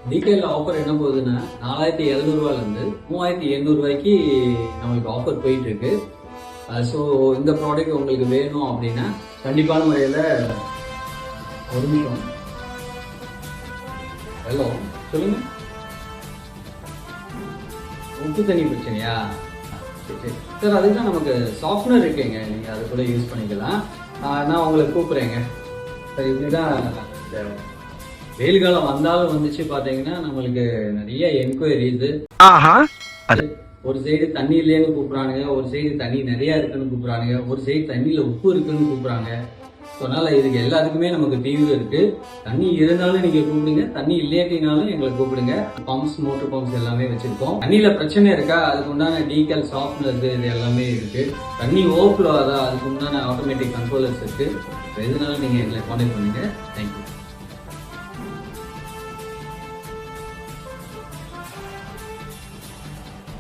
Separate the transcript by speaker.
Speaker 1: Detail offer என்ன போகுதுன்னா 4700 3800 நம்மளுக்கு ஆஃபர் போயிட்டு இருக்கு. ஸோ இந்த ப்ராடக்ட் உங்களுக்கு வேணும் அப்படின்னா கண்டிப்பான முறையில் ஒரு நிமிஷம். ஹலோ சொல்லுங்க. உப்பு தண்ணி பிரச்சனையா? சரி சார், அதுக்கு தான் நமக்கு சாஃப்ட்வேர் இருக்குங்க, நீங்கள் அது கூட யூஸ் பண்ணிக்கலாம். நான் உங்களை கூப்பிட்றேங்க சார். இப்படிதான் வெயில் காலம் வந்தாலும் வந்துச்சு பார்த்தீங்கன்னா நம்மளுக்கு நிறைய என்கொயரிஸ். ஒரு சைடு தண்ணி இல்லைன்னு கூப்பிட்றானுங்க, ஒரு சைடு தண்ணி நிறையா இருக்குன்னு கூப்பிட்றானுங்க, ஒரு சைடு தண்ணியில் உப்பு இருக்குன்னு கூப்பிட்றாங்க. ஸோ அதனால் இதுக்கு எல்லாத்துக்குமே நமக்கு தீர்வு இருக்குது. தண்ணி இருந்தாலும் நீங்கள் கூப்பிடுங்க, தண்ணி இல்லையாட்டினாலும் எங்களை கூப்பிடுங்க. பம்ப்ஸ், மோட்டர் பம்ப்ஸ் எல்லாமே வச்சுருக்கோம். தண்ணியில் பிரச்சனை இருக்கா, அதுக்கு உண்டான டீக்கல் சாஃப்ட்னஸ் இது எல்லாமே இருக்குது. தண்ணி ஓவர்ஃப்ளோ ஆகுதா, அதுக்கு உண்டான ஆட்டோமேட்டிக் கண்ட்ரோலர்ஸ் இருக்குது. எதுனாலும் நீங்கள் எங்களை கான்டாக்ட் பண்ணுங்கள். தேங்க்யூ.